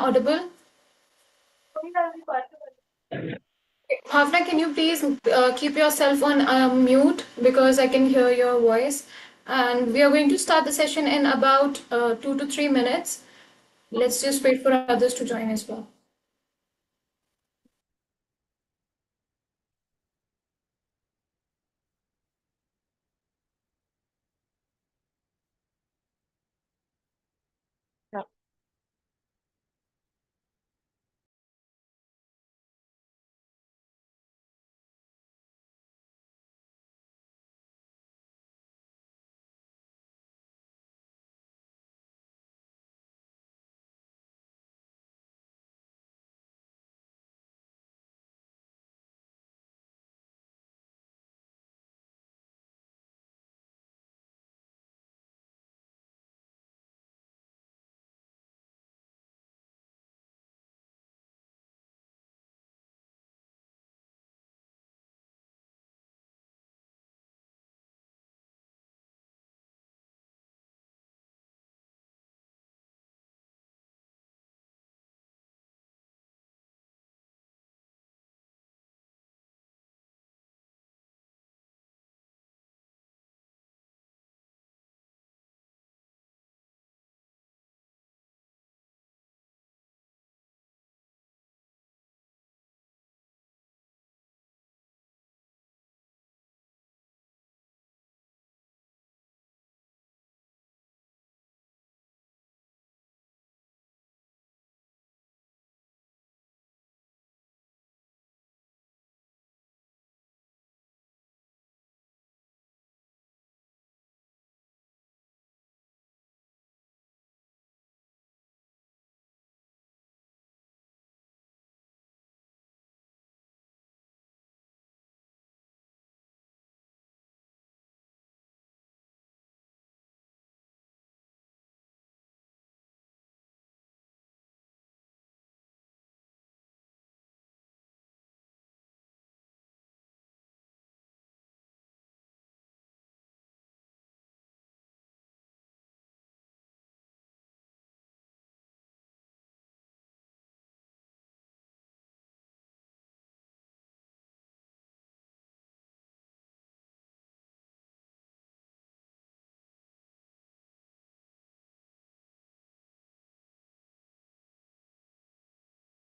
audible? Bhavna, can you please keep yourself on mute because I can hear your voice. And we are going to start the session in about 2 to 3 minutes. Let's just wait for others to join as well.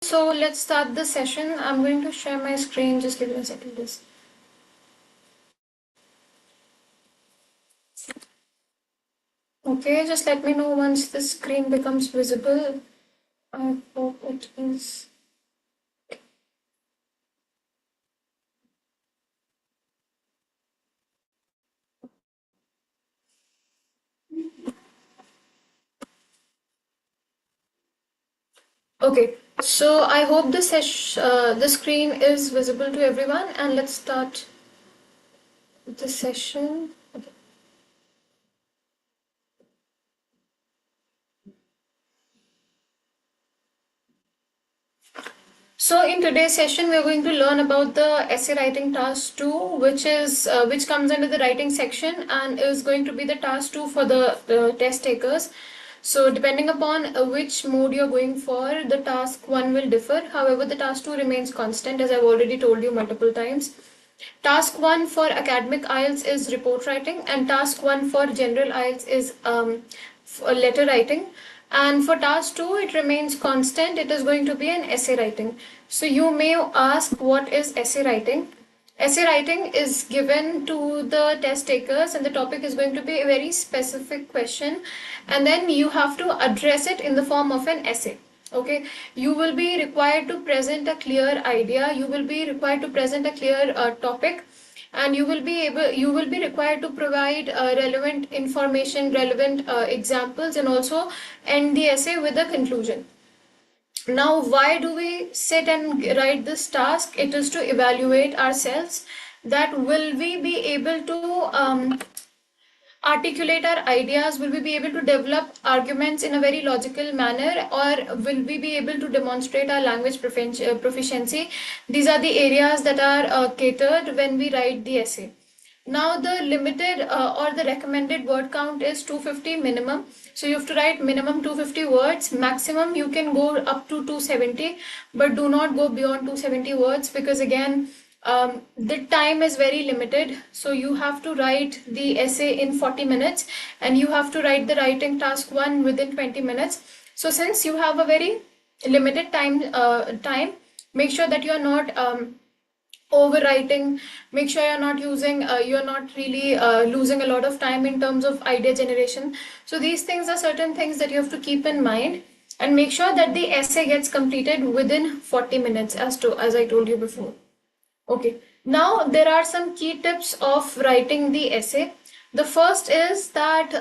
So let's start the session. I'm going to share my screen. Just give me a second, please. Okay, just let me know once the screen becomes visible. I hope it is. Okay, so I hope the screen is visible to everyone, and let's start the session. Okay. So in today's session, we are going to learn about the essay writing task 2, which comes under the writing section and is going to be the task 2 for the test takers. So depending upon which mode you're going for, the task 1 will differ. However, the task 2 remains constant, as I've already told you multiple times. Task 1 for academic IELTS is report writing, and task 1 for general IELTS is letter writing. And for task 2, it remains constant. It is going to be an essay writing. So you may ask, what is essay writing? Essay writing is given to the test takers, and the topic is going to be a very specific question, and then you have to address it in the form of an essay. Okay, you will be required to present a clear idea, you will be required to present a clear topic, and you will be required to provide relevant information, relevant examples, and also end the essay with a conclusion. Now, why do we sit and write this task? It is to evaluate ourselves, that will we be able to articulate our ideas, will we be able to develop arguments in a very logical manner, or will we be able to demonstrate our language proficiency? These are the areas that are catered when we write the essay. Now the limited or the recommended word count is 250 minimum. So you have to write minimum 250 words. Maximum you can go up to 270, but do not go beyond 270 words, because again the time is very limited. So you have to write the essay in 40 minutes and you have to write the writing task 1 within 20 minutes. So since you have a very limited time, make sure that you are not overwriting. Make sure you're not using you're not really losing a lot of time in terms of idea generation. So these things are certain things that you have to keep in mind, and make sure that the essay gets completed within 40 minutes, as I told you before. Okay, now there are some key tips of writing the essay. The first is that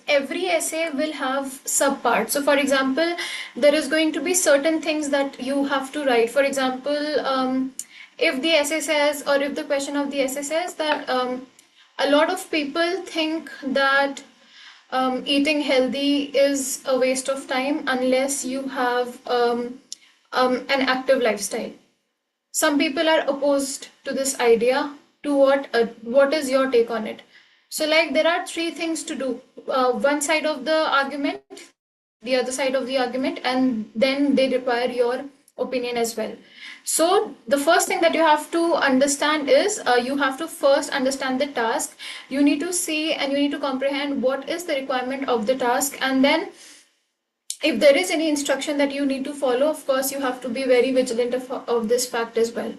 every essay will have subparts. So for example, there is going to be certain things that you have to write. For example, if the essay says, or if the question of the essay says that a lot of people think that eating healthy is a waste of time unless you have an active lifestyle. Some people are opposed to this idea. To what is your take on it? So like there are three things to do. One side of the argument, the other side of the argument, and then they require your opinion as well. So the first thing that you have to understand is you have to first understand the task. You need to see and you need to comprehend what is the requirement of the task, and then if there is any instruction that you need to follow, of course you have to be very vigilant of this fact as well.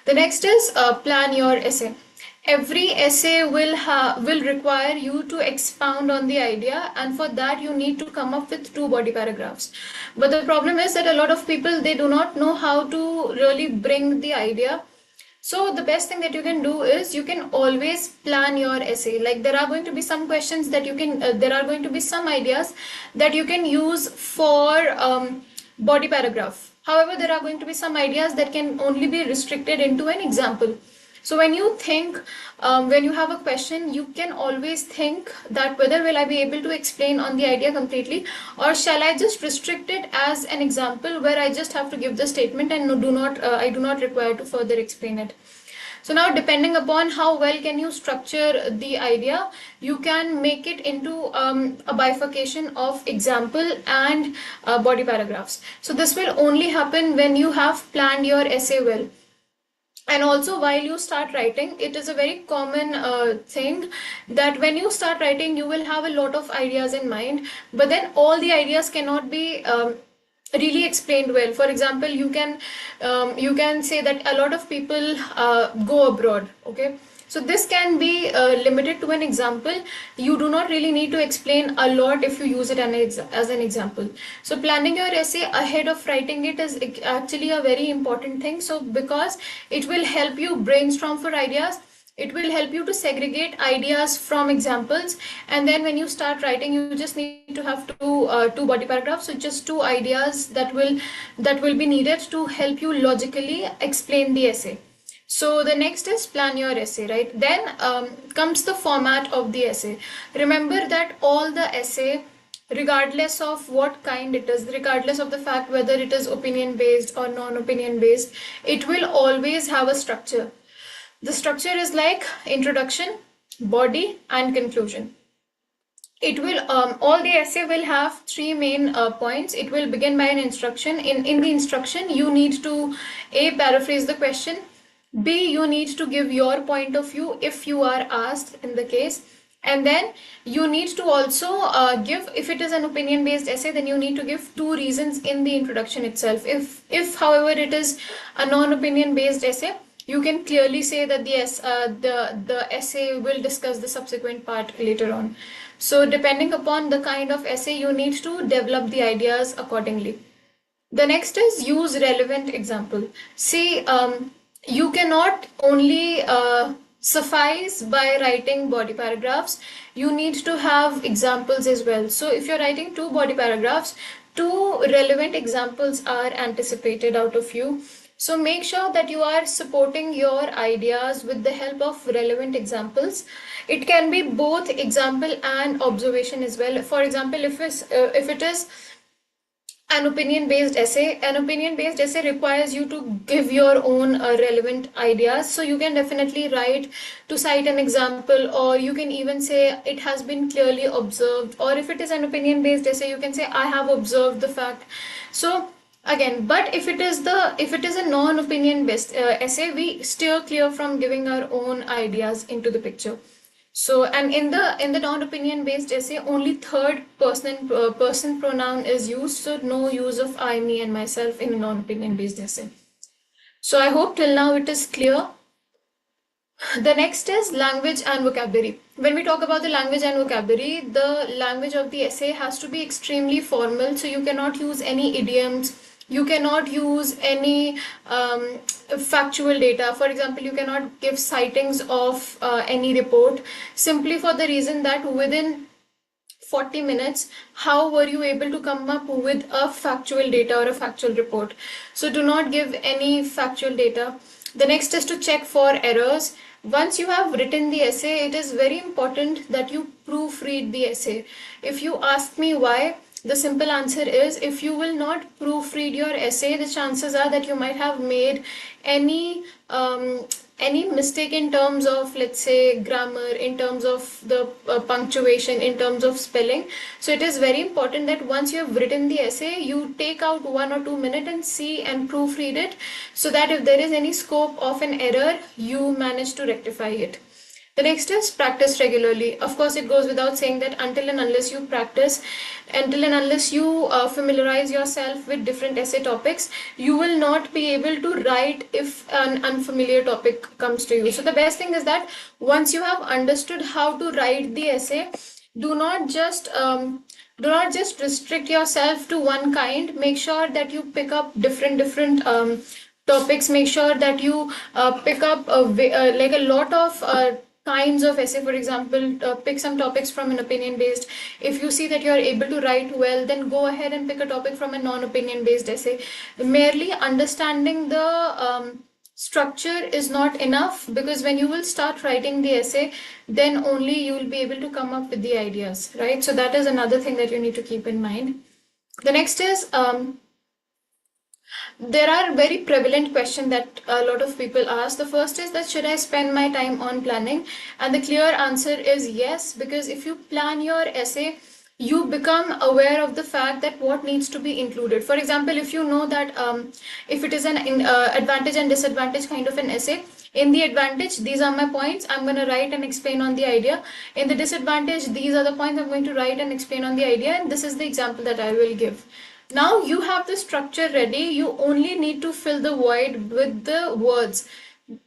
The next is plan your essay. Every essay will require you to expound on the idea, and for that you need to come up with 2 body paragraphs. But the problem is that a lot of people, they do not know how to really bring the idea. So the best thing that you can do is you can always plan your essay. Like there are going to be some questions that you can, there are going to be some ideas that you can use for body paragraph. However, there are going to be some ideas that can only be restricted into an example. So when you think, when you have a question, you can always think that whether will I be able to explain on the idea completely, or shall I just restrict it as an example where I just have to give the statement and I do not require to further explain it. So now, depending upon how well can you structure the idea, you can make it into a bifurcation of example and body paragraphs. So this will only happen when you have planned your essay well. And also, while you start writing, it is a very common thing that when you start writing, you will have a lot of ideas in mind, but then all the ideas cannot be really explained well. For example, you can say that a lot of people go abroad. Okay, so this can be limited to an example. You do not really need to explain a lot if you use it as an example. So planning your essay ahead of writing it is actually a very important thing. So because it will help you brainstorm for ideas, it will help you to segregate ideas from examples, and then when you start writing, you just need to have two body paragraphs. So just 2 ideas that will be needed to help you logically explain the essay. So the next is plan your essay, right? Then comes the format of the essay. Remember that all the essay, regardless of what kind it is, regardless of the fact whether it is opinion based or non-opinion based, it will always have a structure. The structure is like introduction, body, and conclusion. It will all the essay will have 3 main points. It will begin by an instruction. In the instruction, you need to paraphrase the question. B, you need to give your point of view if you are asked in the case. And then you need to also give, if it is an opinion based essay, then you need to give 2 reasons in the introduction itself. If however it is a non-opinion based essay, you can clearly say that the essay will discuss the subsequent part later on. So depending upon the kind of essay, you need to develop the ideas accordingly. The next is use relevant example. See, you cannot only suffice by writing body paragraphs. You need to have examples as well. So if you're writing 2 body paragraphs, 2 relevant examples are anticipated out of you. So make sure that you are supporting your ideas with the help of relevant examples. It can be both example and observation as well. For example, if it is An opinion-based essay. An opinion-based essay requires you to give your own relevant ideas. So you can definitely write to cite an example, or you can even say it has been clearly observed. Or if it is an opinion-based essay, you can say I have observed the fact. So again, but if it is a non-opinion based essay, we steer clear from giving our own ideas into the picture. So, and in the non-opinion based essay, only third person pronoun is used. So no use of I, me, and myself in a non-opinion based essay. So I hope till now it is clear. The next is language and vocabulary. When we talk about the language and vocabulary, the language of the essay has to be extremely formal. So you cannot use any idioms. You cannot use any factual data. For example, you cannot give citings of any report, simply for the reason that within 40 minutes, how were you able to come up with a factual data or a factual report? So do not give any factual data. The next is to check for errors. Once you have written the essay, it is very important that you proofread the essay. If you ask me why, the simple answer is if you will not proofread your essay, the chances are that you might have made any any mistake in terms of, let's say, grammar, in terms of the punctuation, in terms of spelling. So it is very important that once you have written the essay, you take out 1 or 2 minutes and see and proofread it, so that if there is any scope of an error, you manage to rectify it. The next is practice regularly. Of course, it goes without saying that until and unless you practice, until and unless you familiarize yourself with different essay topics, you will not be able to write if an unfamiliar topic comes to you. So the best thing is that once you have understood how to write the essay, do not just restrict yourself to one kind. Make sure that you pick up different topics. Make sure that you pick up like a lot of kinds of essay. For example, pick some topics from an opinion based. If you see that you are able to write well, then go ahead and pick a topic from a non-opinion based essay. Merely understanding the structure is not enough, because when you will start writing the essay, then only you will be able to come up with the ideas, right? So that is another thing that you need to keep in mind. The next is there are very prevalent questions that a lot of people ask. The first is that should I spend my time on planning? And the clear answer is yes, because if you plan your essay, you become aware of the fact that what needs to be included. For example, if you know that if it is an advantage and disadvantage kind of an essay, in the advantage, these are my points, I'm going to write and explain on the idea. In the disadvantage, these are the points I'm going to write and explain on the idea, and this is the example that I will give. Now you have the structure ready, you only need to fill the void with the words.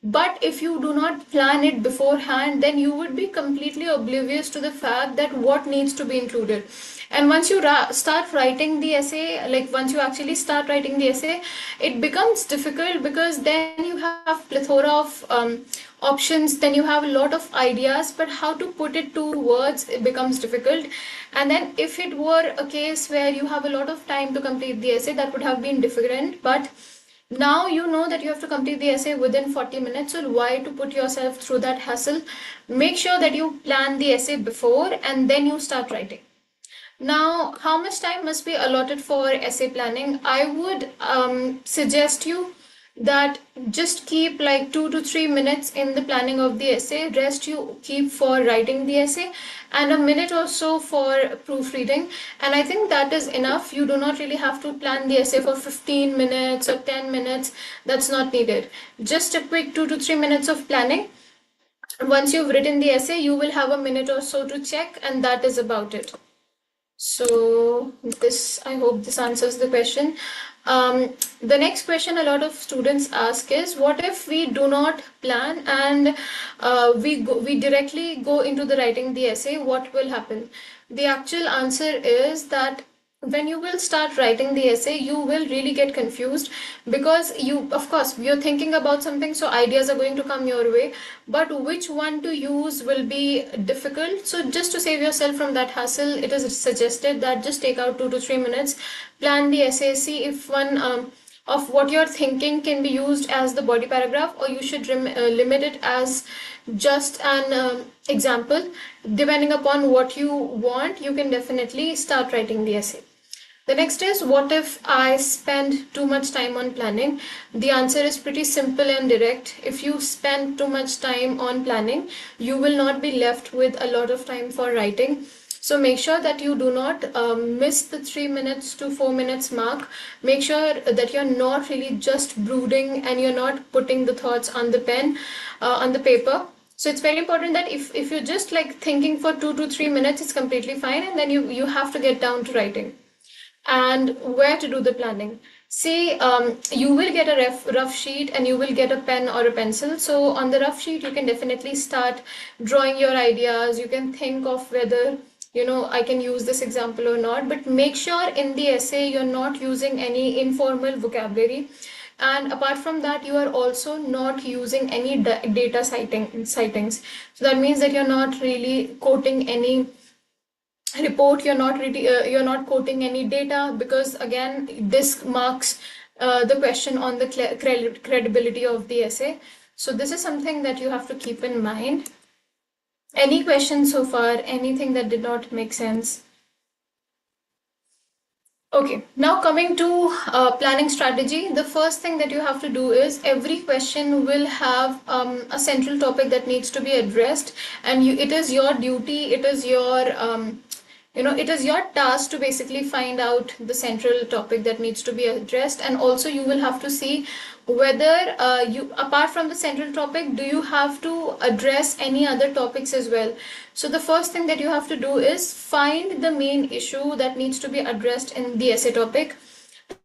But if you do not plan it beforehand, then you would be completely oblivious to the fact that what needs to be included. And once you start writing the essay, like once you actually start writing the essay, it becomes difficult, because then you have plethora of options, then you have a lot of ideas, but how to put it to words, it becomes difficult. And then if it were a case where you have a lot of time to complete the essay, that would have been different. But now you know that you have to complete the essay within 40 minutes, so why to put yourself through that hassle? Make sure that you plan the essay before and then you start writing. Now, how much time must be allotted for essay planning? I would suggest you that just keep like 2 to 3 minutes in the planning of the essay. Rest you keep for writing the essay, and a minute or so for proofreading. And I think that is enough. You do not really have to plan the essay for 15 minutes or 10 minutes. That's not needed. Just a quick 2 to 3 minutes of planning. Once you've written the essay, you will have a minute or so to check, and that is about it. So this, I hope this answers the question. The next question a lot of students ask is, what if we do not plan and we directly go into the writing the essay? What will happen? The actual answer is that when you will start writing the essay, you will really get confused, because you, of course, you're thinking about something, so ideas are going to come your way, but which one to use will be difficult. So just to save yourself from that hassle, it is suggested that just take out 2 to 3 minutes, plan the essay, see if one of what you're thinking can be used as the body paragraph, or you should limit it as just an example. Depending upon what you want, you can definitely start writing the essay. The next is, what if I spend too much time on planning? The answer is pretty simple and direct. If you spend too much time on planning, you will not be left with a lot of time for writing. So make sure that you do not miss the 3 minutes to 4 minutes mark. Make sure that you're not really just brooding and you're not putting the thoughts on the pen, on the paper. So it's very important that if you're just like thinking for 2 to 3 minutes, it's completely fine, and then you have to get down to writing. And where to do the planning. See, you will get a rough sheet and you will get a pen or a pencil. So on the rough sheet, you can definitely start drawing your ideas. You can think of whether, I can use this example or not. But make sure in the essay, you're not using any informal vocabulary. And apart from that, you are also not using any data sightings. So that means that you're not really quoting any report, you're not quoting any data, because again this marks the question on the credibility of the essay. So this is something that you have to keep in mind. Any questions so far? Anything that did not make sense? Okay, now coming to planning strategy, the first thing that you have to do is every question will have a central topic that needs to be addressed, and it is your duty, it is your task to basically find out the central topic that needs to be addressed. And also you will have to see whether apart from the central topic, do you have to address any other topics as well. So the first thing that you have to do is find the main issue that needs to be addressed in the essay topic.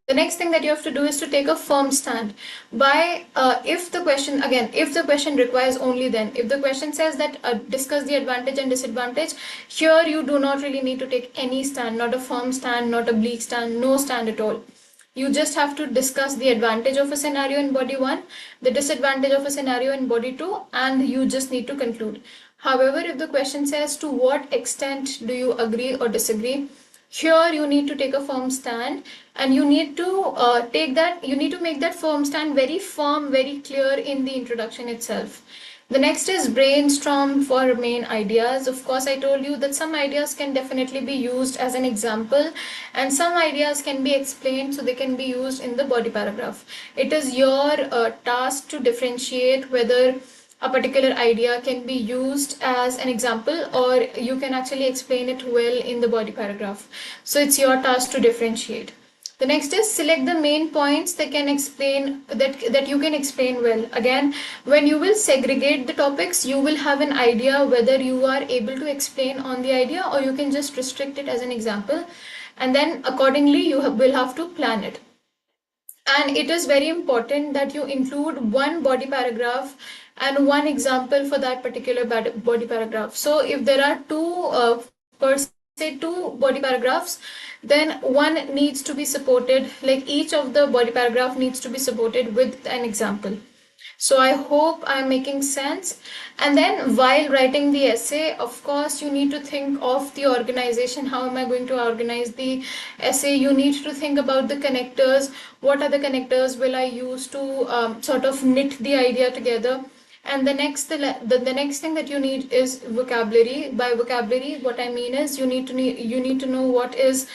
The next thing that you have to do is to take a firm stand by if the question, again, if the question requires only, then if the question says that discuss the advantage and disadvantage, here you do not really need to take any stand, not a firm stand, not a bleak stand, no stand at all. You just have to discuss the advantage of a scenario in body 1, the disadvantage of a scenario in body 2, and you just need to conclude. However, if the question says to what extent do you agree or disagree, here you need to take a firm stand, and you need to make that firm stand very firm, very clear in the introduction itself. The next is brainstorm for main ideas. Of course, I told you that some ideas can definitely be used as an example, and some ideas can be explained, so they can be used in the body paragraph. It is your task to differentiate whether a particular idea can be used as an example, or you can actually explain it well in the body paragraph. So it's your task to differentiate. The next is select the main points that can explain that you can explain well. Again, when you will segregate the topics, you will have an idea whether you are able to explain on the idea, or you can just restrict it as an example, and then accordingly you will have to plan it. And it is very important that you include one body paragraph and one example for that particular body paragraph. So if there are per se two body paragraphs, then one needs to be supported, like each of the body paragraph needs to be supported with an example. So I hope I'm making sense. And then while writing the essay, of course, you need to think of the organization. How am I going to organize the essay? You need to think about the connectors. What are the connectors will I use to sort of knit the idea together? And the next thing that you need is vocabulary. By vocabulary, what I mean is you need to know what is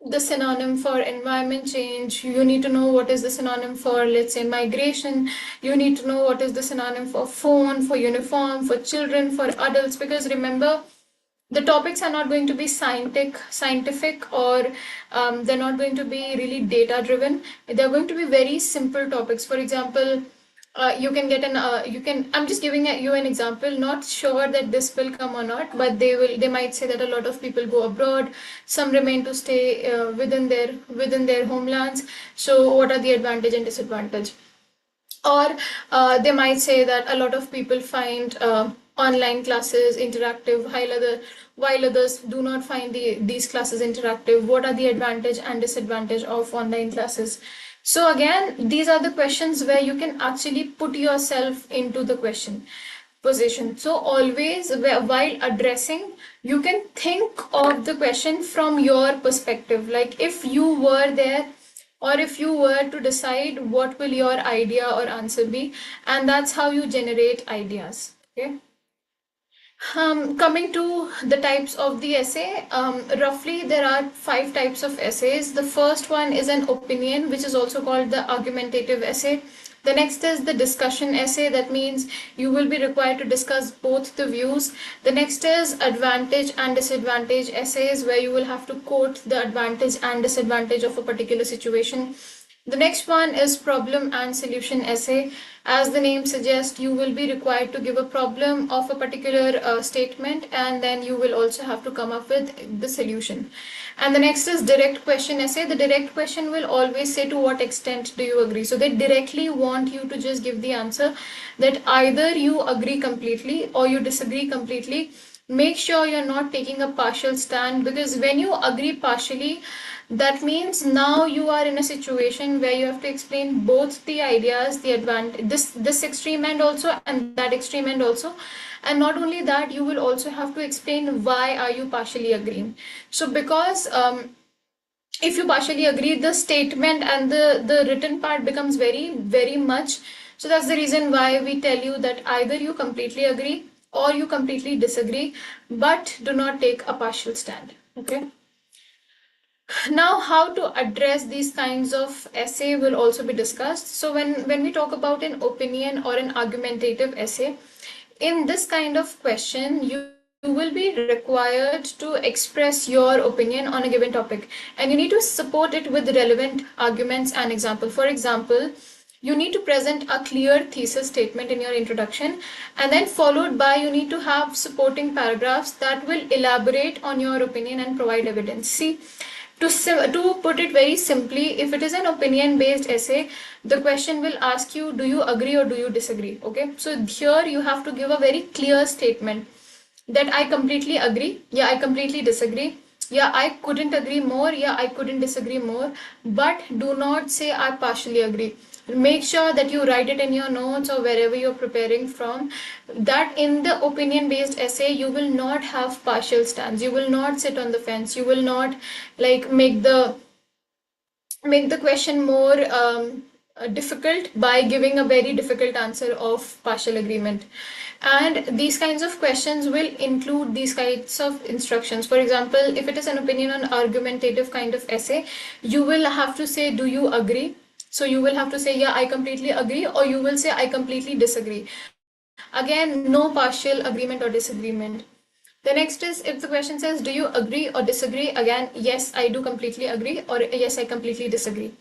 the synonym for environment change. You need to know what is the synonym for, let's say, migration. You need to know what is the synonym for phone, for uniform, for children, for adults, because remember, the topics are not going to be scientific, or they're not going to be really data driven. They're going to be very simple topics. For example, you can get I'm just giving you an example, not sure that this will come or not, but they might say that a lot of people go abroad, some remain to stay within their homelands. So what are the advantage and disadvantage? Or they might say that a lot of people find online classes interactive, while others do not find these classes interactive. What are the advantage and disadvantage of online classes? So again, these are the questions where you can actually put yourself into the question position. So always while addressing, you can think of the question from your perspective, like if you were there, or if you were to decide, what will your idea or answer be, and that's how you generate ideas. Okay. Coming to the types of the essay, roughly there are 5 types of essays. The first one is an opinion, which is also called the argumentative essay. The next is the discussion essay. That means you will be required to discuss both the views. The next is advantage and disadvantage essays, where you will have to quote the advantage and disadvantage of a particular situation. The next one is problem and solution essay. As the name suggests, you will be required to give a problem of a particular statement, and then you will also have to come up with the solution. And the next is direct question essay. The direct question will always say to what extent do you agree. So they directly want you to just give the answer that either you agree completely or you disagree completely. Make sure you're not taking a partial stand, because when you agree partially, that means now you are in a situation where you have to explain both the ideas, the advantage, this extreme end also and that extreme end also. And not only that, you will also have to explain why are you partially agreeing. So because if you partially agree, the statement and the written part becomes very much. So that's the reason why we tell you that either you completely agree or you completely disagree, but do not take a partial stand. Okay. Now, how to address these kinds of essay will also be discussed. So when we talk about an opinion or an argumentative essay, in this kind of question, you will be required to express your opinion on a given topic, and you need to support it with relevant arguments and example. For example, you need to present a clear thesis statement in your introduction, and then followed by you need to have supporting paragraphs that will elaborate on your opinion and provide evidence. See, to put it very simply, if it is an opinion based essay, the question will ask you, do you agree or do you disagree? Okay, so here you have to give a very clear statement that I completely agree, yeah, I completely disagree, yeah, I couldn't agree more, yeah, I couldn't disagree more. But do not say I partially agree. Make sure that you write it in your notes or wherever you're preparing from, that in the opinion based essay you will not have partial stands, you will not sit on the fence, you will not like make the question more difficult by giving a very difficult answer of partial agreement. And these kinds of questions will include these kinds of instructions. For example, if it is an opinion on argumentative kind of essay, you will have to say, do you agree? So you will have to say, yeah, I completely agree, or you will say, I completely disagree. Again, no partial agreement or disagreement. The next is, if the question says, do you agree or disagree? Again, yes, I do completely agree, or yes, I completely disagree.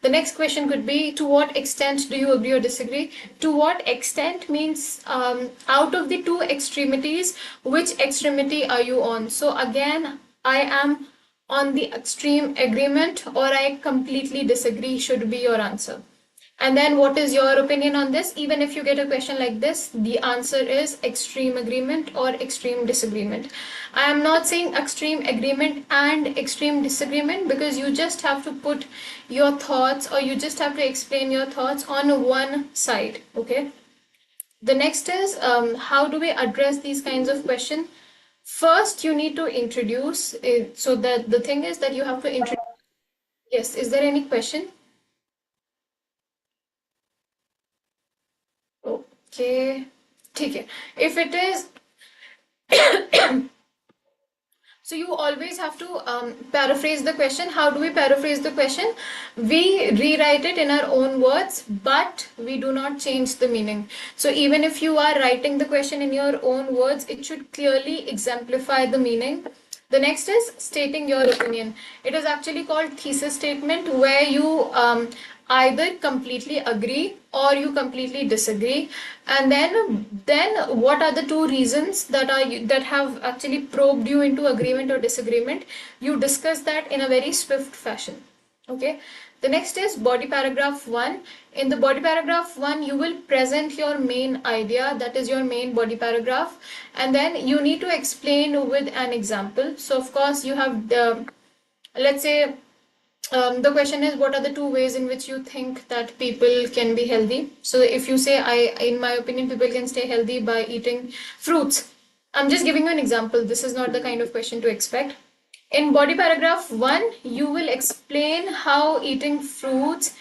The next question could be, to what extent do you agree or disagree? To what extent means out of the two extremities, which extremity are you on? So again, I am on the extreme agreement or I completely disagree should be your answer. And then what is your opinion on this? Even if you get a question like this, the answer is extreme agreement or extreme disagreement. I am not saying extreme agreement and extreme disagreement, because you just have to put your thoughts or you just have to explain your thoughts on one side. Okay. The next is how do we address these kinds of questions? First, you need to introduce it. So that the thing is that you have to introduce. Yes, is there any question? Okay, ठीक है. If it is, so you always have to paraphrase the question. How do we paraphrase the question? We rewrite it in our own words, but we do not change the meaning. So even if you are writing the question in your own words, it should clearly exemplify the meaning. The next is stating your opinion. It is actually called thesis statement, where you either completely agree or you completely disagree, and then what are the two reasons that have actually probed you into agreement or disagreement? You discuss that in a very swift fashion. Okay. The next is body paragraph 1. In the body paragraph 1, you will present your main idea, that is your main body paragraph, and then you need to explain with an example. So of course you have the, let's say, the question is, what are the two ways in which you think that people can be healthy? So if you say, in my opinion, people can stay healthy by eating fruits. I'm just giving you an example. This is not the kind of question to expect. In body paragraph 1, you will explain how eating fruits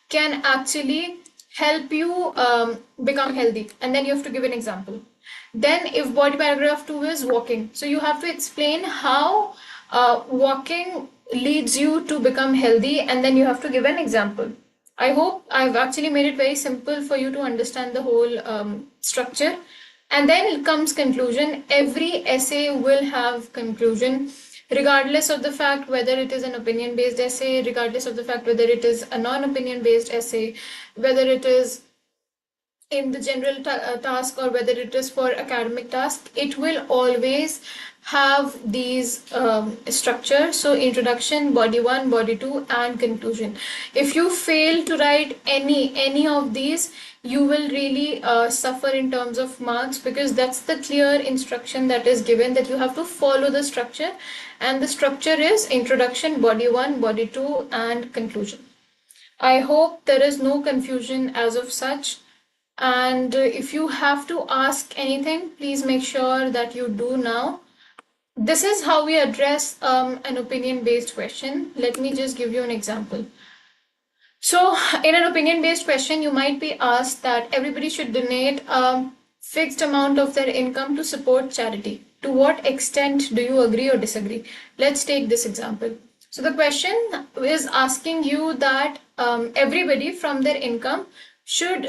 can actually help you become healthy. And then you have to give an example. Then if body paragraph 2 is walking, so you have to explain how walking leads you to become healthy, and then you have to give an example. I hope I've actually made it very simple for you to understand the whole structure. And then comes conclusion. Every essay will have conclusion, regardless of the fact whether it is an opinion based essay, regardless of the fact whether it is a non-opinion based essay, whether it is in the general task or whether it is for academic task, it will always have these structures. So introduction, body 1, body 2, and conclusion. If you fail to write any of these, you will really suffer in terms of marks, because that's the clear instruction that is given, that you have to follow the structure, and the structure is introduction, body 1, body 2, and conclusion. I hope there is no confusion as of such. And if you have to ask anything, please make sure that you do now. This is how we address an opinion-based question. Let me just give you an example. So, in an opinion-based question, you might be asked that everybody should donate a fixed amount of their income to support charity. To what extent do you agree or disagree? Let's take this example. So, the question is asking you that everybody from their income should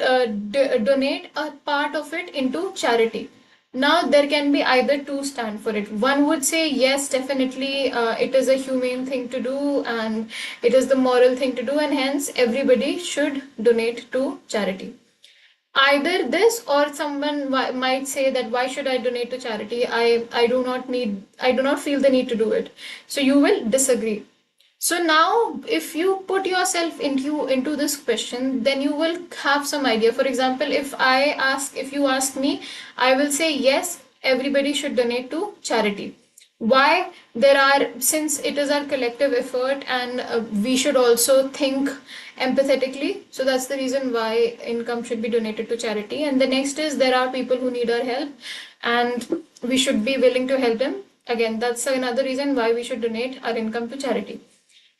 donate a part of it into charity. Now, there can be either two stand for it. One would say, yes, definitely, it is a humane thing to do and it is the moral thing to do, and hence everybody should donate to charity. Either this, or someone might say that why should I donate to charity? I do not feel the need to do it. So you will disagree. So now, if you put yourself into this question, then you will have some idea. For example, if you ask me, I will say yes, everybody should donate to charity. Why? Since it is our collective effort, and we should also think empathetically. So that's the reason why income should be donated to charity. And the next is, there are people who need our help, and we should be willing to help them. Again, that's another reason why we should donate our income to charity.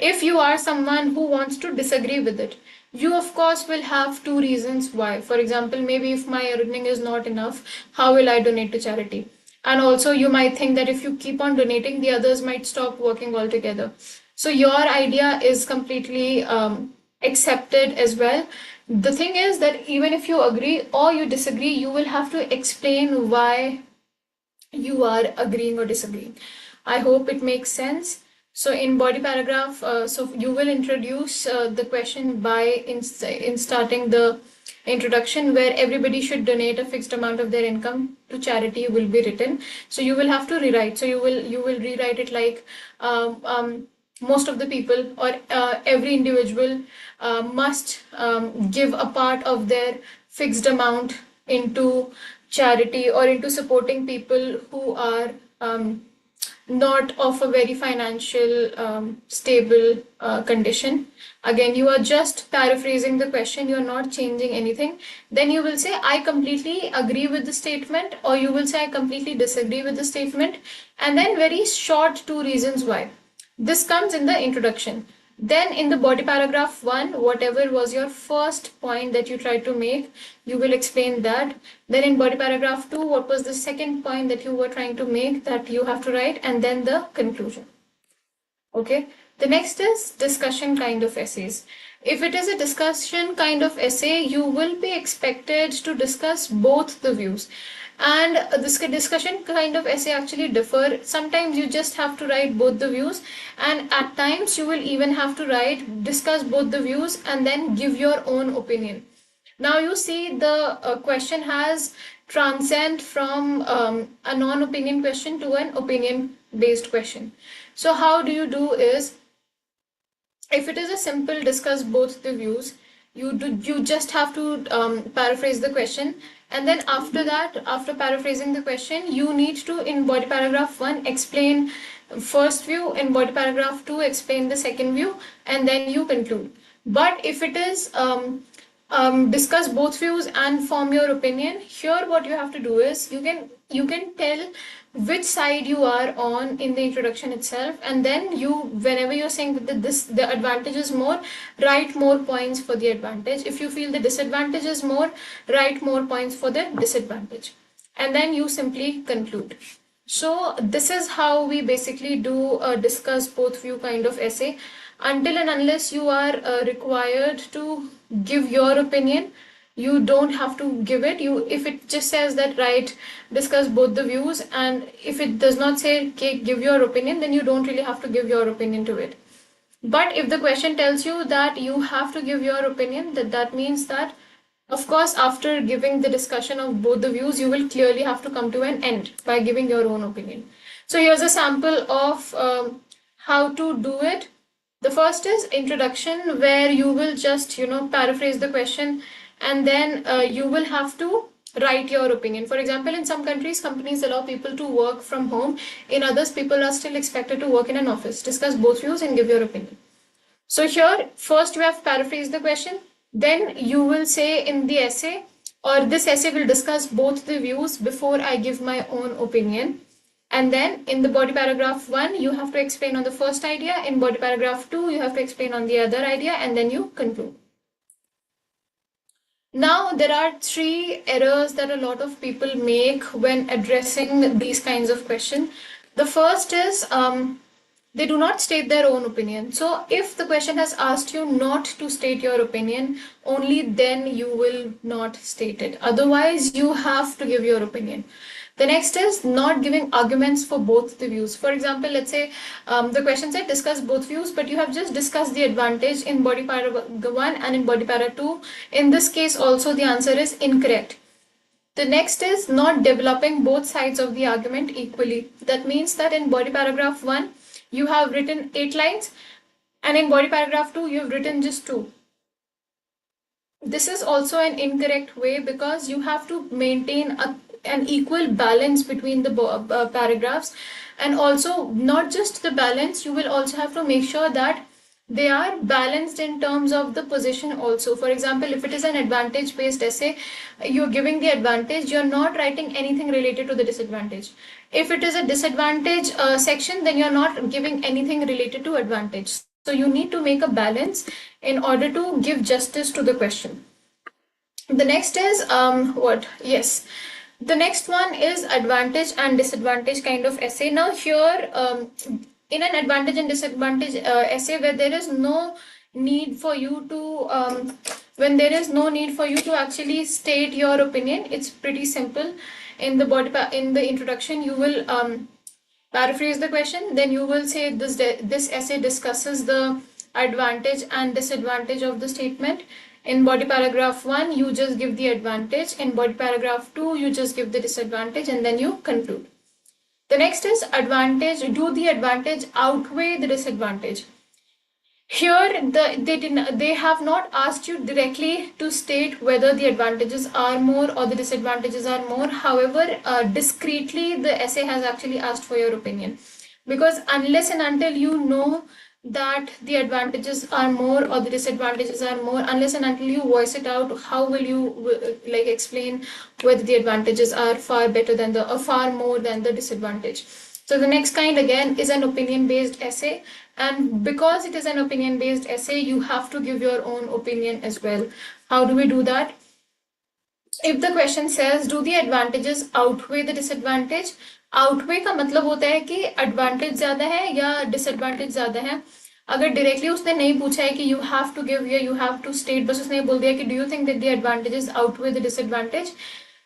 If you are someone who wants to disagree with it, you of course will have two reasons why. For example, maybe if my earning is not enough, how will I donate to charity? And also, you might think that if you keep on donating, the others might stop working altogether. So your idea is completely accepted as well. The thing is that even if you agree or you disagree, you will have to explain why you are agreeing or disagreeing. I hope it makes sense. So in body paragraph, so you will introduce the question by in starting the introduction, where everybody should donate a fixed amount of their income to charity will be written. So you will have to rewrite. So you will rewrite it like most of the people, or every individual must give a part of their fixed amount into charity or into supporting people who are not of a very financial stable condition. Again, you are just paraphrasing the question, you are not changing anything. Then you will say, I completely agree with the statement, or you will say, I completely disagree with the statement, and then very short two reasons why. This comes in the introduction. Then in the body paragraph 1, whatever was your first point that you tried to make, you will explain that. Then in body paragraph 2, what was the second point that you were trying to make, that you have to write, and then the conclusion. Okay. The next is discussion kind of essays. If it is a discussion kind of essay, you will be expected to discuss both the views. And this discussion kind of essay actually differ. Sometimes you just have to write both the views, and at times you will even have to discuss both the views and then give your own opinion. Now you see the question has transcend from a non-opinion question to an opinion-based question. So how do you do is, if it is a simple discuss both the views, you just have to paraphrase the question, and then after that, after paraphrasing the question, you need to, in body paragraph 1, explain first view, in body paragraph 2, explain the second view, and then you conclude. But if it is discuss both views and form your opinion, here what you have to do is, you can tell which side you are on in the introduction itself, and then whenever you're saying that the advantage is more, write more points for the advantage. If you feel the disadvantage is more, write more points for the disadvantage. and then you simply conclude. So this is how we basically do a discuss both view kind of essay. Until and unless you are required to give your opinion, you don't have to give it. You, if it just says that write discuss both the views, and if it does not say okay, give your opinion, then you don't really have to give your opinion to it. But if the question tells you that you have to give your opinion, that means that, of course, after giving the discussion of both the views, you will clearly have to come to an end by giving your own opinion. So here's a sample of how to do it. The first is introduction, where you will just, paraphrase the question, and then you will have to write your opinion. For example, in some countries, companies allow people to work from home. In others, people are still expected to work in an office. Discuss both views and give your opinion. So here, first you have paraphrased the question, then you will say in the essay, or this essay will discuss both the views before I give my own opinion. And then in the body paragraph 1, you have to explain on the first idea. In body paragraph 2, you have to explain on the other idea, and then you conclude. Now, there are 3 errors that a lot of people make when addressing these kinds of questions. The first is they do not state their own opinion. So if the question has asked you not to state your opinion, only then you will not state it. Otherwise, you have to give your opinion. The next is not giving arguments for both the views. For example, let's say the question said discuss both views, but you have just discussed the advantage in body para 1 and in body para 2. In this case also the answer is incorrect. The next is not developing both sides of the argument equally. That means that in body paragraph 1, you have written 8 lines, and in body paragraph 2, you have written just 2. This is also an incorrect way, because you have to maintain an equal balance between the paragraphs, and also not just the balance, you will also have to make sure that they are balanced in terms of the position also. For example, if it is an advantage based essay, you're giving the advantage, you're not writing anything related to the disadvantage. If it is a disadvantage section, then you're not giving anything related to advantage. So you need to make a balance in order to give justice to the question. The next is the next one is advantage and disadvantage kind of essay. Now here, in an advantage and disadvantage essay, where there is no need for you to when there is no need for you to actually state your opinion, it's pretty simple. In the introduction, you will paraphrase the question, then you will say this essay discusses the advantage and disadvantage of the statement. In body paragraph 1, you just give the advantage. In body paragraph 2, you just give the disadvantage, and then you conclude. The next is advantage. Do the advantage outweigh the disadvantage? Here, they have not asked you directly to state whether the advantages are more or the disadvantages are more. However, discreetly, the essay has actually asked for your opinion. Because unless and until you know that the advantages are more or the disadvantages are more, unless and until you voice it out, how will you explain whether the advantages are far better than the, or far more than the disadvantage? So the next kind again is an opinion based essay, and because it is an opinion based essay, you have to give your own opinion as well. How do we do that? If the question says do the advantages outweigh the disadvantage, outweigh का मतलब होता है कि advantage ज़्यादा है या disadvantage ज़्यादा है. अगर directly उसने नहीं पूछा है कि you have to give या you have to state, बस उसने बोल दिया कि do you think that the advantages outweigh the disadvantage,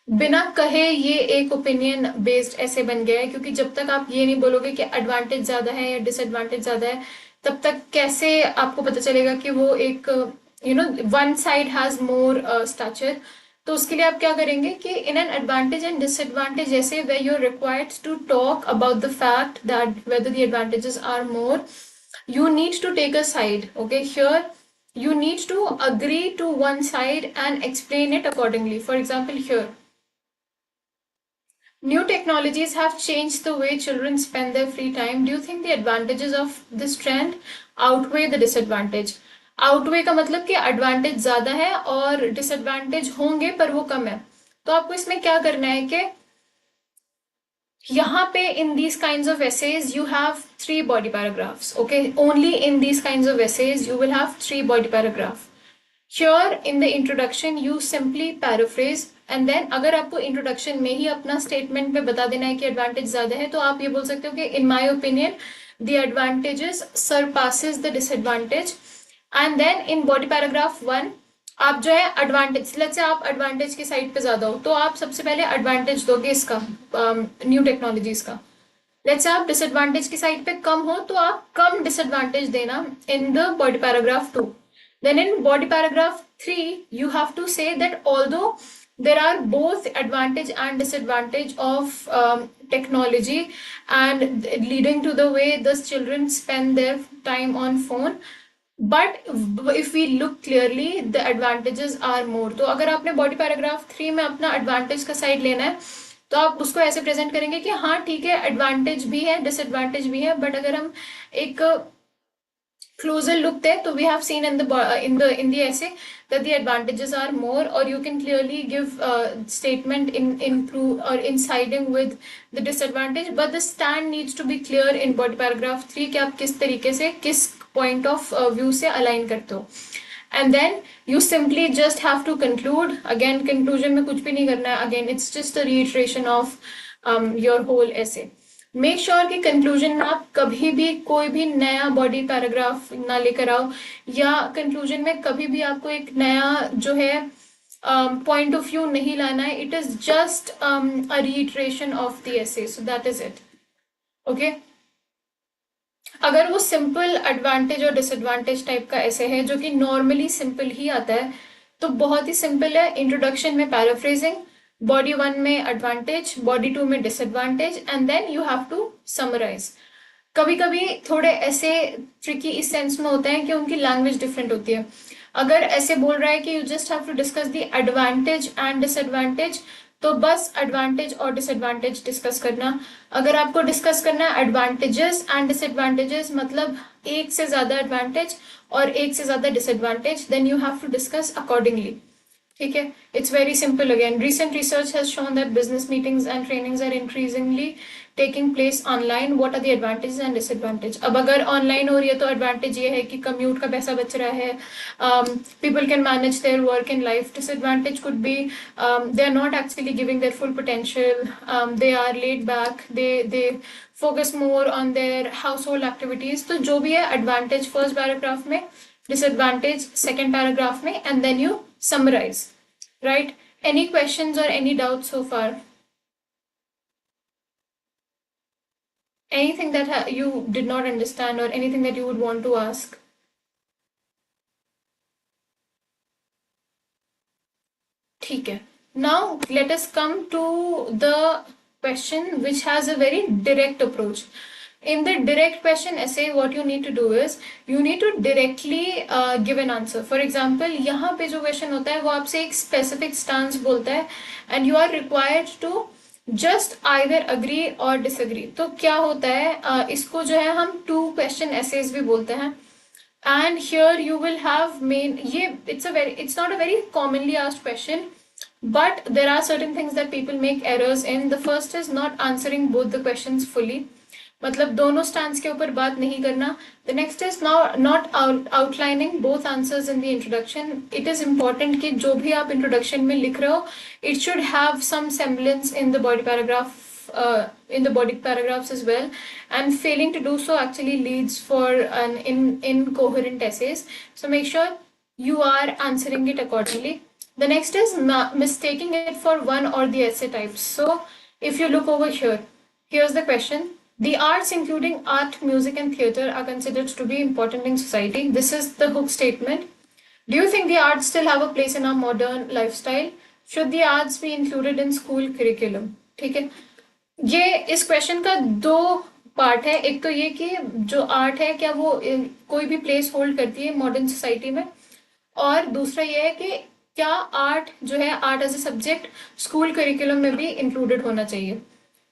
बिना कहे ये एक ओपिनियन बेस्ड ऐसे बन गया है. क्योंकि जब तक आप ये नहीं बोलोगे कि एडवांटेज ज्यादा है या डिसएडवांटेज ज्यादा है, तब तक कैसे आपको पता चलेगा कि वो एक one side has more stature. तो उसके लिए आप क्या करेंगे कि in an advantage and disadvantage ऐसे where you are required to talk about the fact that whether the advantages are more, you need to take a side. Okay, here you need to agree to one side and explain it accordingly. For example, here, new technologies have changed the way children spend their free time. Do you think the advantages of this trend outweigh the disadvantage? Outweigh का मतलब कि advantage ज़्यादा है और disadvantage होंगे पर वो कम है. तो आपको इसमें क्या करना है कि यहाँ पे in these kinds of essays you have 3 body paragraphs. Okay, only in these kinds of essays you will have 3 body paragraphs. Here in the introduction you simply paraphrase and then अगर आपको introduction में ही अपना statement पे बता देना है कि advantage ज़्यादा है तो आप ये बोल सकते हो कि in my opinion the advantages surpasses the disadvantage and then in body paragraph 1 आप जो है एडवांटेज लेट्स से आप एडवांटेज की साइड पे ज्यादा हो तो आप सबसे पहले एडवांटेज दोगे इसका न्यू टेक्नोलॉजीज का। लेट्स से आप डिसएडवांटेज की साइड पे कम हो तो आप कम डिसएडवांटेज देना इन the body paragraph 2। Then in body paragraph 3, you have to say that although there are both advantage and disadvantage of technology and leading to the way the children spend their time on phone, but if we look clearly the advantages are more। तो अगर आपने body paragraph 3 में अपना advantage का side लेना है तो आप उसको ऐसे प्रेजेंट करेंगे कि हाँ ठीक है एडवांटेज भी है डिसएडवांटेज भी है बट अगर हम एक closer look there so we have seen in the essay that the advantages are more or you can clearly give statement in proof or in siding with the disadvantage but the stand needs to be clear in body paragraph 3 कि आप किस तरीके से किस point of view से align करते हो and then you simply just have to conclude again conclusion में कुछ भी नहीं करना है again it's just a reiteration of your whole essay। Make sure कि कंक्लूजन में आप कभी भी कोई भी नया बॉडी पैराग्राफ ना लेकर आओ या कंक्लूजन में कभी भी आपको एक नया जो है पॉइंट ऑफ व्यू नहीं लाना है। It is just a reiteration of the essay so that is it okay. अगर वो सिंपल एडवांटेज और डिसएडवांटेज टाइप का ऐसे है जो कि नॉर्मली सिंपल ही आता है तो बहुत ही सिंपल है। इंट्रोडक्शन में पैराफ्रेजिंग, बॉडी 1 में एडवांटेज, बॉडी 2 में disadvantage and then you have to summarise. कभी कभी थोड़े ऐसे ट्रिकी इस सेंस में होते हैं कि उनकी लैंग्वेज डिफरेंट होती है। अगर ऐसे बोल रहा है कि you just have to discuss the advantage and disadvantage तो बस एडवांटेज और डिसएडवांटेज डिस्कस करना। अगर आपको डिस्कस करना है एडवांटेजेस एंड डिसएडवांटेजेस मतलब एक से ज्यादा एडवांटेज और एक से ज्यादा disadvantage then you have to discuss accordingly. ठीक है, it's very simple again. Recent research has shown that business meetings and trainings are increasingly taking place online. What are the advantages and disadvantage? अब अगर online हो रही है तो advantage ये है कि कम्यूट का पैसा बच रहा है, people can manage their work in life. Disadvantage could be they are not actually giving their full potential, they are led back, they focus more on their household activities. तो जो भी है advantage first paragraph में, disadvantage second paragraph में and then you summarize, right? Any questions or any doubts so far? Anything that you did not understand or anything that you would want to ask? ठीक है, now let us come to the question which has a very direct approach. In the direct question essay, what you need to do is you need to directly give an answer. For example, यहाँ पे जो question होता है वो आपसे एक specific stance बोलता है and you are required to just either agree or disagree. तो क्या होता है इसको जो है हम two question essays भी बोलते हैं and here you will have main ये it's not a very commonly asked question but there are certain things that people make errors in. The first is not answering both the questions fully, मतलब दोनों stands के ऊपर बात नहीं करना। The next is not outlining both answers in the introduction. It is important कि जो भी आप इंट्रोडक्शन में लिख रहे हो it should have some semblance in the body paragraph in the body paragraphs as well, and failing to do so actually leads for an incoherent essays. So make sure you are answering it accordingly. The next is mistaking it for one or the essay types. So if you look over here, here's the question. The arts including art, music and theatre are considered to be important in society. This is the hook statement. Do you think the arts still have a place in our modern lifestyle? Should the arts be included in school curriculum? ठीक है, ये इस question का दो part है। एक तो ये कि जो आर्ट है क्या वो कोई भी प्लेस होल्ड करती है मॉडर्न सोसाइटी में, और दूसरा ये है कि क्या आर्ट जो है art as a subject school curriculum में भी इंक्लूडेड होना चाहिए।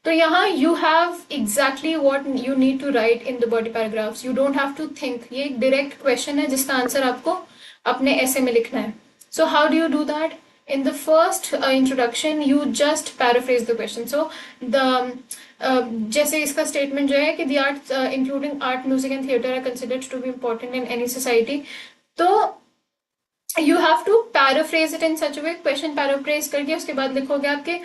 तो यहाँ you have exactly what you need to write in the body paragraphs. You don't have to think, ये एक डायरेक्ट क्वेश्चन है जिसका आंसर आपको अपने ऐसे में लिखना है। So how do you do that? In the first introduction, you just paraphrase the question. So जैसे इसका statement जो है कि the arts including art, music and theatre are considered to be important in any society. तो you have to paraphrase it in such a way, question paraphrase करके उसके बाद लिखोगे आपके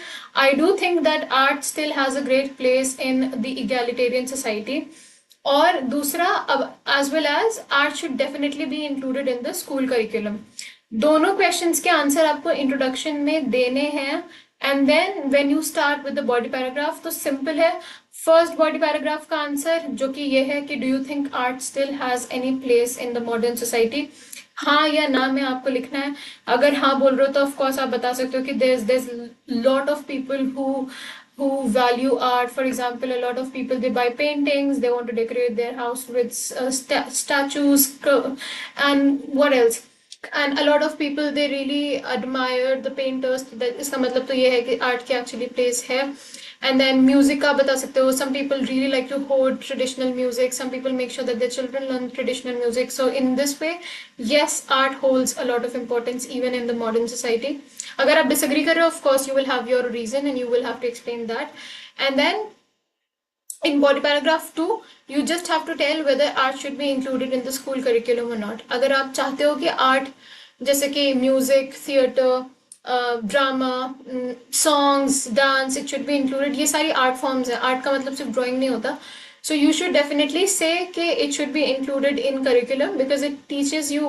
I do think that art still has a great place in the egalitarian society. और दूसरा अब as well as art should definitely be included in the school curriculum. दोनों questions के आंसर आपको introduction में देने हैं and then when you start with the body paragraph तो simple है. फर्स्ट बॉडी पैराग्राफ का आंसर जो कि ये है कि do you think art still has any place in the modern society, हाँ या ना में आपको लिखना है. अगर हाँ बोल रहे हो तो ऑफ कोर्स आप बता सकते हो कि there lot of people who value art. For example, a lot of people, they buy paintings, they want to decorate their house with statues and what else, and a lot of people they really admire the painters. इसका मतलब तो ये है कि art की actually place है. And then music का बता सकते हो, some people really like to hoard traditional music, some people make sure that their children learn traditional music. So in this way, yes, art holds a lot of importance even in the modern society. अगर आप disagree कर रहे हो, of course you will have your reason and you will have to explain that. And then in body paragraph 2, you just have to tell whether art should be included in the school curriculum or not. अगर आप चाहते हो कि art जैसे कि music, theatre, drama, songs, dance, it should be included, ये सारी art forms है. आर्ट का मतलब सिर्फ ड्राइंग नहीं होता. सो यू शुड डेफिनेटली से कि it should be included in curriculum because it teaches you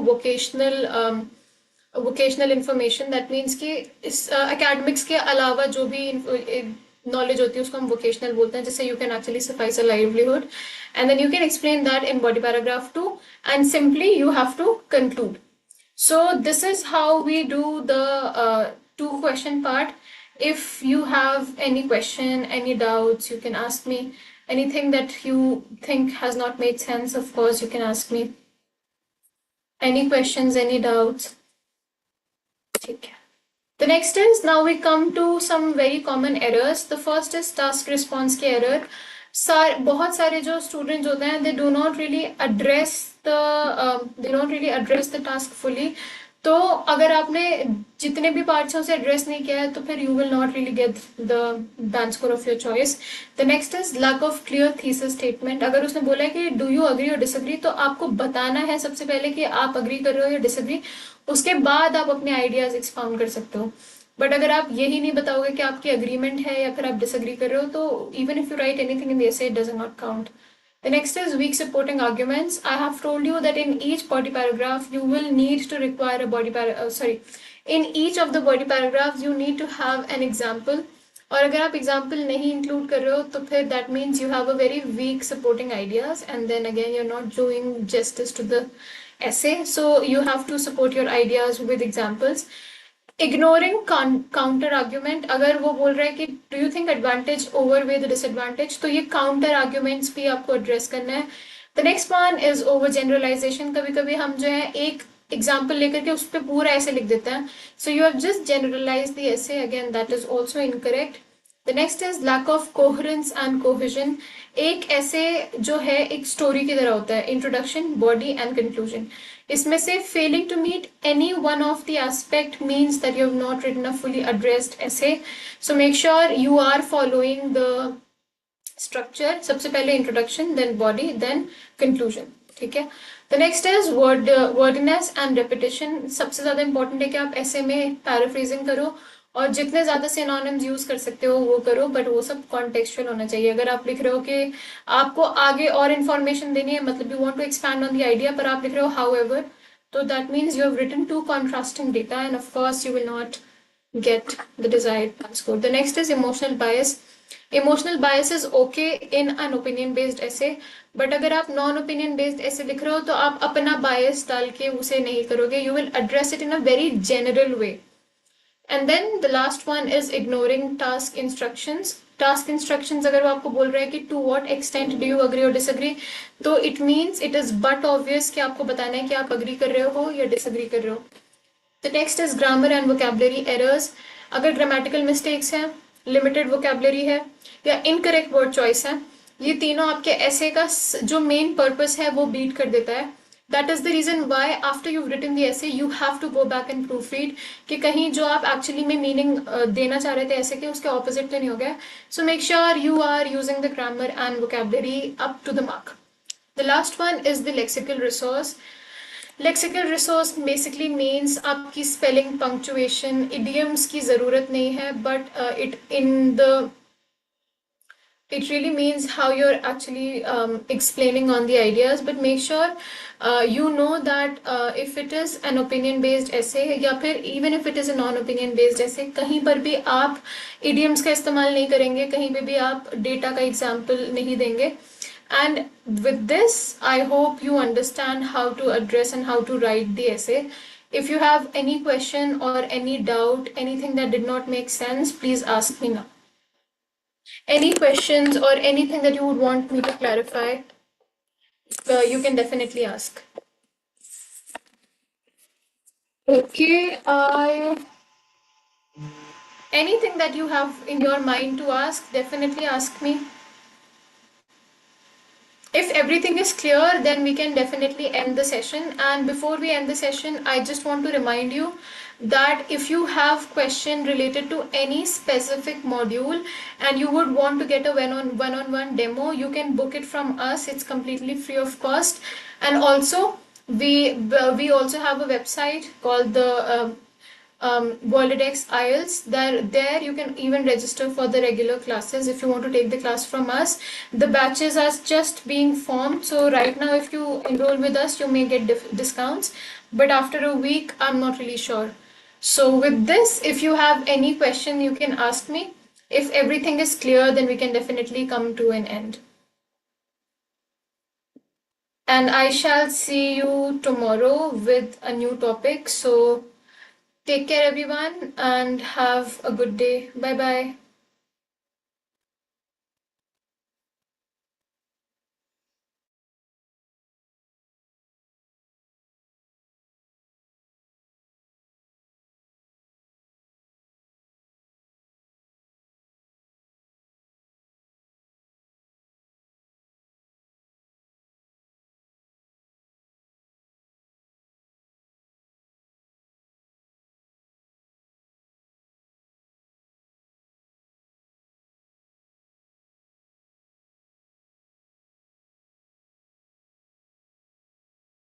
vocational information. That means कि इस एकेडमिक्स के अलावा जो भी नॉलेज होती है उसको हम वोकेशनल बोलते हैं, जिससे you can actually suffice a livelihood. And then you can explain that in body paragraph 2 and simply you have to conclude. So this is how we do the 2 question part. If you have any question, any doubts, you can ask me. Anything that you think has not made sense, of course, you can ask me. Any questions, any doubts? Okay. The next is, now we come to some very common errors. The first is task response के error. बहुत सारे जो students होते हैं they do not really address the task fully. तो अगर आपने जितने भी पार्ट्स हैं उसे एड्रेस नहीं किया है तो फिर you will not really get the band score of your choice. The next is lack of clear thesis statement. अगर उसने बोला है कि डू यू अग्री और डिसअग्री तो आपको बताना है सबसे पहले कि आप अग्री कर रहे हो या डिसअग्री, उसके बाद आप अपने आइडियाज एक्सपाउंड कर सकते हो. बट अगर आप यही नहीं बताओगे कि आपकी अग्रीमेंट है या फिर आप डिसअग्री कर रहे हो तो even if you right anything in the essay it doesn't not count. The next is weak supporting arguments. I have told you that in each body paragraph you will need to require a in each of the body paragraphs you need to have an example. और अगर आप example नहीं include कर रहे हो तो फिर that means you have a very weak supporting ideas and then again you're not doing justice to the essay. So you have to support your ideas with examples. Ignoring counter argument. अगर वो बोल रहा है कि do you think advantage outweigh the disadvantage तो ये counter arguments भी आपको एड्रेस करना है. The next one is overgeneralisation. कभी कभी हम जो है एक एग्जाम्पल लेकर के उस पर पूरा ऐसे लिख देते हैं. So you have just generalise the essay, again that is also incorrect. The next is lack of coherence and cohesion. एक ऐसे जो है एक स्टोरी की तरह होता है, इंट्रोडक्शन, बॉडी एंड कंक्लूजन. इसमें से failing to meet any one of the aspect means that you have not written a fully addressed essay. So make sure you are following the structure. सबसे पहले introduction, then body, then conclusion. ठीक है. The next is wordiness and repetition. सबसे ज़्यादा important है कि आप essay में paraphrasing करो और जितने ज़्यादा synonyms यूज़ कर सकते हो वो करो, बट वो सब contextual होना चाहिए. अगर आप लिख रहे हो कि आपको आगे और information देनी है, मतलब you want to expand on the idea, पर आप लिख रहे हो however, तो that means you have written two contrasting data and of course you will not get the desired score. The next is emotional bias. Emotional bias is okay in an opinion based essay, but अगर आप non opinion based essay लिख रहे हो तो आप अपना bias डाल के उसे नहीं करोगे. You will address it in a very general way. And then the last one is ignoring task instructions. Task instructions अगर वो आपको बोल रहे हैं कि to what extent do you agree or disagree, तो it means it is but obvious कि आपको बताना है कि आप agree कर रहे हो या disagree कर रहे हो. The next is grammar and vocabulary errors. अगर grammatical mistakes हैं, limited vocabulary है या incorrect word choice है, ये तीनों आपके essay का जो main purpose है वो beat कर देता है. That is the reason why after you've written the essay you have to go back and proofread कि कहीं जो आप actually में meaning देना चाह रहे थे essay के उसके opposite तो नहीं हो गया. So make sure you are using the grammar and vocabulary up to the mark. The last one is the lexical resource. Lexical resource basically means आपकी स्पेलिंग पंक्चुएशन idioms की ज़रूरत नहीं है but it really means how you're actually explaining on the ideas, but make sure you know that if it is an opinion based essay या फिर even if it is a non opinion based essay, कहीं पर भी आप idioms का इस्तेमाल नहीं करेंगे, कहीं पे भी आप data का example नहीं देंगे. And with this, I hope you understand how to address and how to write the essay. If you have any question or any doubt, anything that did not make sense, please ask me now. Any questions or anything that you would want me to clarify, you can definitely ask. Okay, anything that you have in your mind to ask, definitely ask me. If everything is clear, then we can definitely end the session. And before we end the session, I just want to remind you that if you have question related to any specific module and you would want to get a one-on-one demo, you can book it from us. It's completely free of cost. And also, we also have a website called the Worldex IELTS. There you can even register for the regular classes if you want to take the class from us. The batches are just being formed, so right now if you enroll with us, you may get discounts, but after a week, I'm not really sure. So with this, if you have any question, you can ask me. If everything is clear, then we can definitely come to an end. And I shall see you tomorrow with a new topic. So take care, everyone, and have a good day. Bye bye.